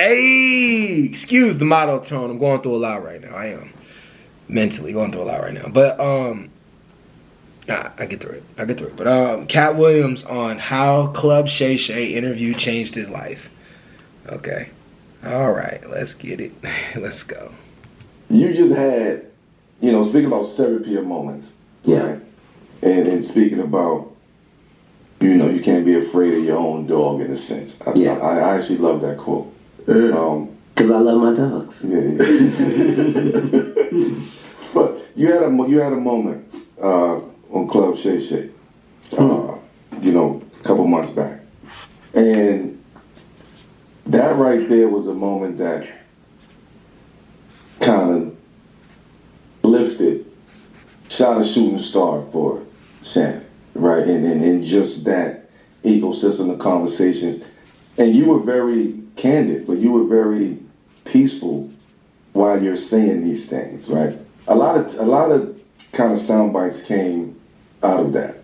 Hey, excuse the motto tone. I'm going through a lot right now. I am mentally going through a lot right now. But I get through it. But Katt Williams on how Club Shay interview changed his life. Okay. All right. Let's get it. Let's go. You just had, speaking about serapia moments. Yeah. Right? And speaking about, you can't be afraid of your own dog in a sense. I actually love that quote. Because I love my dogs. Yeah. But you had a moment on Club Shay, a couple months back, and that right there was a moment that kind of lifted, shot a shooting star for Shannon, right? And just that ecosystem of conversations, and you were very candid, but you were very peaceful while you're saying these things, right? A lot of kind of sound bites came out of that.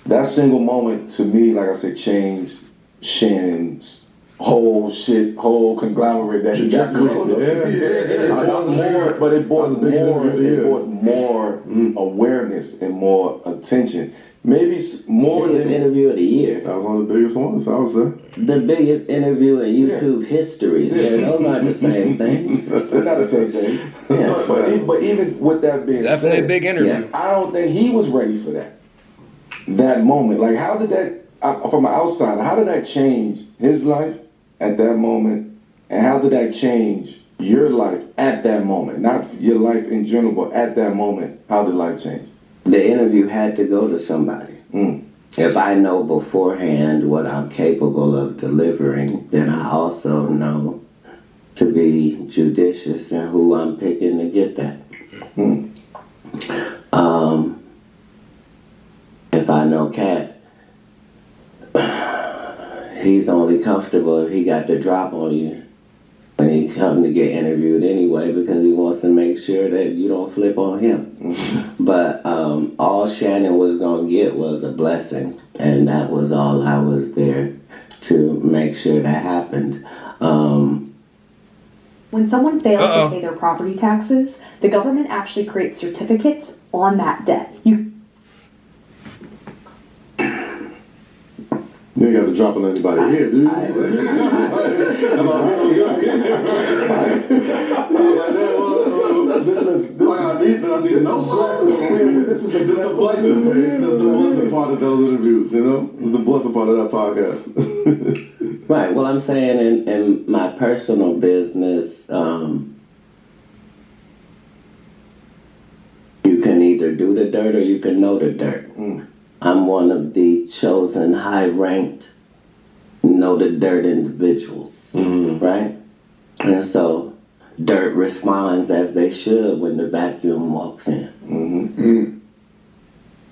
That single moment to me, like I said, changed Shannon's whole conglomerate that he got going. But it brought more awareness and more attention. Maybe more biggest than interview of the year. That was one of the biggest ones, I would say. The biggest interview in YouTube history. Yeah, those aren't the same things. They're not the same thing. Yeah. But even with that being Definitely said, a big interview. I don't think he was ready for that moment. Like, how did that, from an outsider, how did that change his life at that moment? And how did that change your life at that moment? Not your life in general, but at that moment, how did life change? The interview had to go to somebody. If I know beforehand what I'm capable of delivering, then I also know to be judicious in who I'm picking to get that. If I know Katt, he's only comfortable if he got the drop on you when he come to get interviewed anyway, because he wants to make sure that you don't flip on him. But all Shannon was going to get was a blessing, and that was all I was there to make sure that happened. When someone fails to pay their property taxes, the government actually creates certificates on that debt. You ain't got to drop on anybody here, dude. This is the blessing part of those interviews, the blessing part of that podcast. Right. Well, I'm saying in my personal business, you can either do the dirt or you can know the dirt. I'm one of the chosen high-ranked, know the dirt individuals, right? And so dirt responds as they should when the vacuum walks in.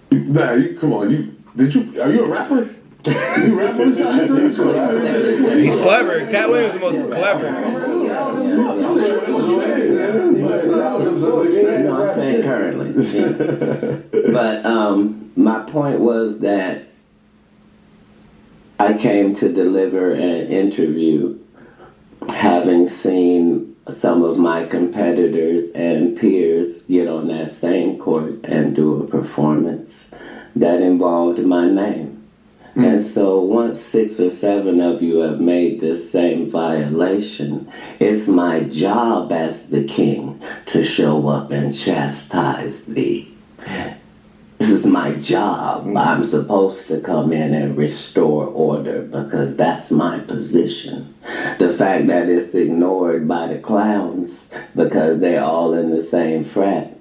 Nah, come on, are you a rapper? You rap on the side? He's clever. Katt Williams is the most clever. No, I'm saying currently. But my point was that I came to deliver an interview having seen some of my competitors and peers get on that same court and do a performance that involved my name. And so once 6 or 7 of you have made this same violation, it's my job as the king to show up and chastise thee. This is my job. I'm supposed to come in and restore order because that's my position. The fact that it's ignored by the clowns because they're all in the same frat,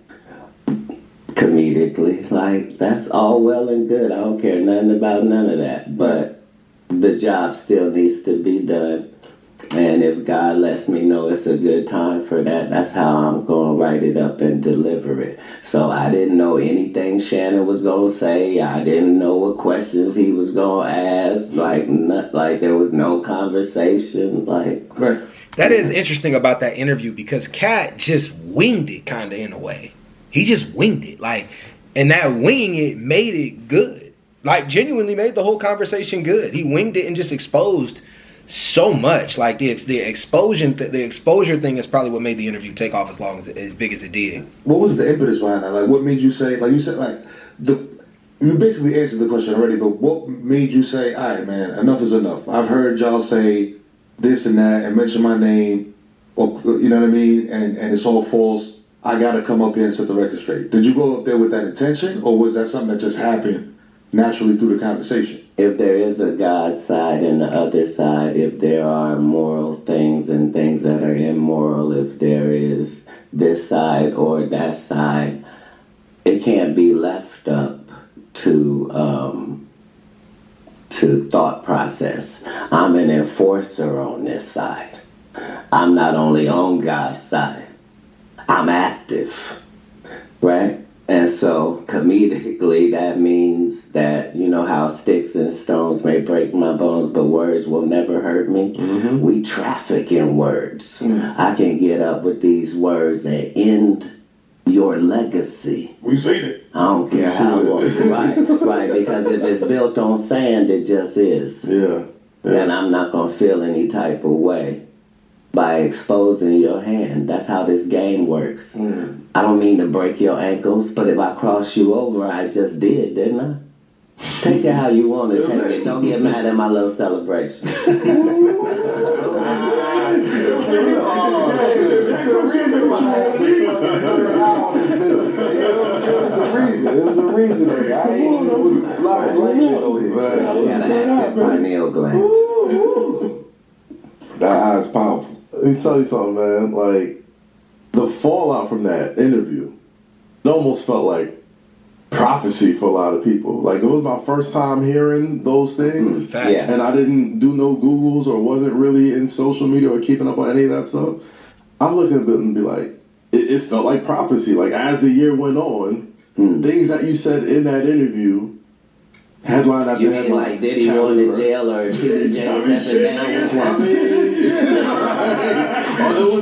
comedically, like, that's all well and good. I don't care nothing about none of that. But the job still needs to be done. And if God lets me know it's a good time for that, that's how I'm going to write it up and deliver it. So I didn't know anything Shannon was going to say. I didn't know what questions he was going to ask. Like there was no conversation. Right. That is interesting about that interview because Katt just winged it kind of in a way. He just winged it. And that winging it made it good. Genuinely made the whole conversation good. He winged it and just exposed so much. Like the exposure thing is probably what made the interview take off as big as it did. What was the impetus behind that? Like, what made you say? Like you said, like you basically answered the question already. But what made you say, "All right, man, enough is enough"? I've heard y'all say this and that and mention my name, or you know what I mean, and it's all false. I got to come up here and set the record straight. Did you go up there with that intention, or was that something that just happened naturally through the conversation? If there is a God side and the other side, if there are moral things and things that are immoral, if there is this side or that side, it can't be left up to thought process. I'm an enforcer on this side. I'm not only on God's side, I'm active, right? And so comedically, that means that, you know how sticks and stones may break my bones, but words will never hurt me. Mm-hmm. We traffic in words. I can get up with these words and end your legacy. We've seen it. I don't care how long. Right, because if it's built on sand, it just is. Yeah. And I'm not going to feel any type of way by exposing your hand. That's how this game works. I don't mean to break your ankles, but if I cross you over, I just did, didn't I? Take it how you want to take it. Don't get mad at my little celebration. There's a reason. I ain't a lot of blame over here. Got an active pineal gland. That eye is powerful. Let me tell you something, man. Like, the fallout from that interview, it almost felt like prophecy for a lot of people. Like, it was my first time hearing those things. Facts. And I didn't do no Googles or wasn't really in social media or keeping up on any of that stuff. I look at it and be like, it felt like prophecy. Like, as the year went on, things that you said in that interview, headline after You headline. mean like Diddy going to jail or TD Jakes stepping down? Which one?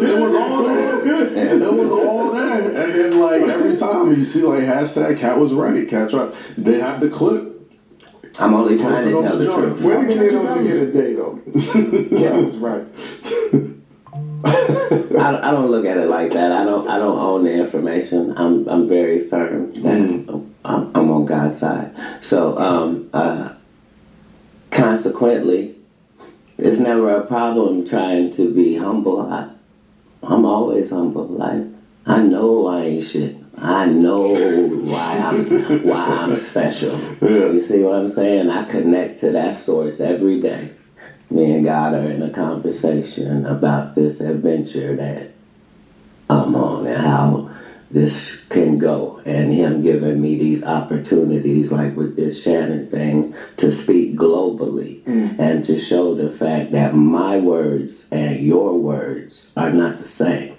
It was all that. It was all that. And then, like, every time you see, like, hashtag Katt was right. Katt tried. They have the clip. I'm only trying to tell the truth. Where did you know you today, though? Katt was right. I don't look at it like that. I don't own the information. I'm very firm that I'm on God's side. So consequently, it's never a problem trying to be humble. I'm always humble. Like, I know I ain't shit. I know why I'm special. You see what I'm saying? I connect to that source every day. Me and God are in a conversation about this adventure that I'm on and how this can go, and him giving me these opportunities, like with this Shannon thing, to speak globally and to show the fact that my words and your words are not the same.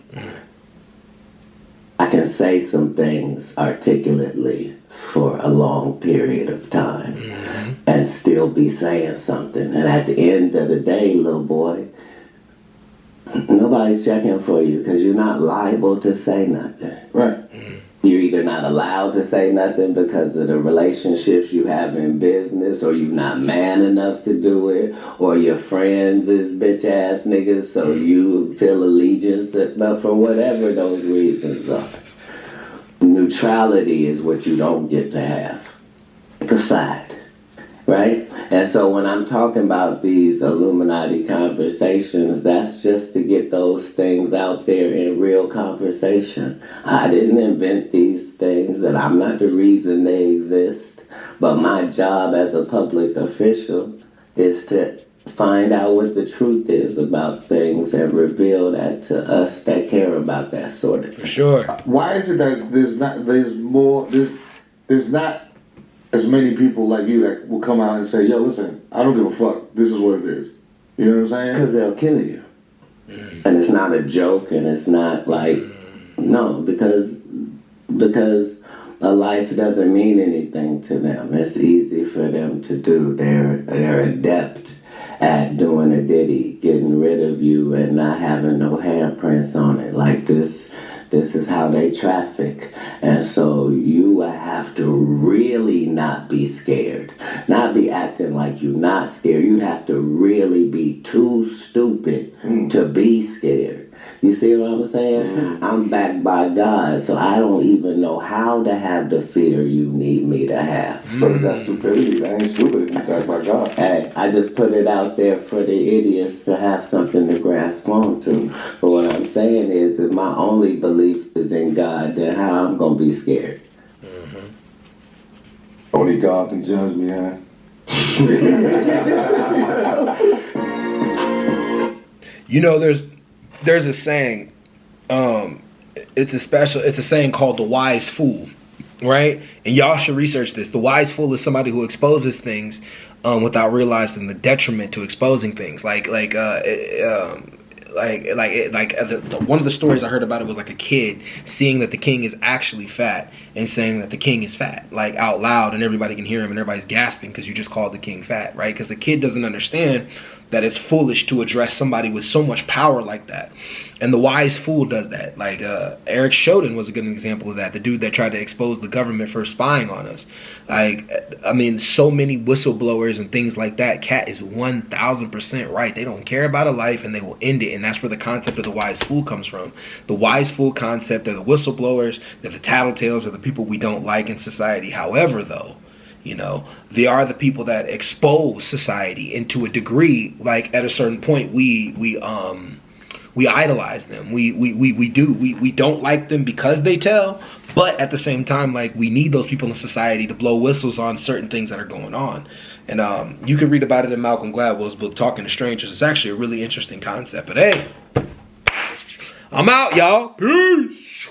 I can say some things articulately for a long period of time and still be saying something. And at the end of the day, little boy, nobody's checking for you because you're not liable to say nothing. Right. You're either not allowed to say nothing because of the relationships you have in business, or you're not man enough to do it, or your friends is bitch ass niggas, so you feel allegiance. But for whatever those reasons are, neutrality is what you don't get to have. The side. Right? And so when I'm talking about these Illuminati conversations, that's just to get those things out there in real conversation. I didn't invent these things, and I'm not the reason they exist. But my job as a public official is to find out what the truth is about things and reveal that to us that care about that sort of thing. For sure. Why is it that there's not as many people like you that will come out and say, yo, listen, I don't give a fuck. This is what it is. You know what I'm saying? Because they'll kill you. And it's not a joke, and it's not like, no, because a life doesn't mean anything to them. It's easy for them to do. They're adept at doing a ditty, getting rid of you and not having no handprints on it. Like this is how they traffic. And so you have to really not be scared. Not be acting like you're not scared. You'd have to really be too stupid to be scared. You see what I'm saying? I'm backed by God, so I don't even know how to have the fear you need me to have. But that's stupidity. That ain't stupid if you backed by God. Hey, I just put it out there for the idiots to have something to grasp onto. But what I'm saying is, if my only belief is in God, then how I'm going to be scared? Only God can judge me, huh? You know, there's a saying, it's a saying called the wise fool, right? And y'all should research this. The wise fool is somebody who exposes things without realizing the detriment to exposing things. One of the stories I heard about it was like a kid seeing that the king is actually fat and saying that the king is fat, like out loud, and everybody can hear him and everybody's gasping because you just called the king fat, right? Because the kid doesn't understand that it's foolish to address somebody with so much power like that. And the wise fool does that. Like Eric Shoden was a good example of that. The dude that tried to expose the government for spying on us. Like, I mean, so many whistleblowers and things like that. Katt is 1,000% right. They don't care about a life and they will end it. And that's where the concept of the wise fool comes from. The wise fool concept, they're the whistleblowers, they're the tattletales, they're the people we don't like in society. However, though, you know, they are the people that expose society, and to a degree, like at a certain point, we idolize them. We don't like them because they tell, but at the same time, like, we need those people in society to blow whistles on certain things that are going on. And you can read about it in Malcolm Gladwell's book, Talking to Strangers. It's actually a really interesting concept. But hey, I'm out, y'all. Peace.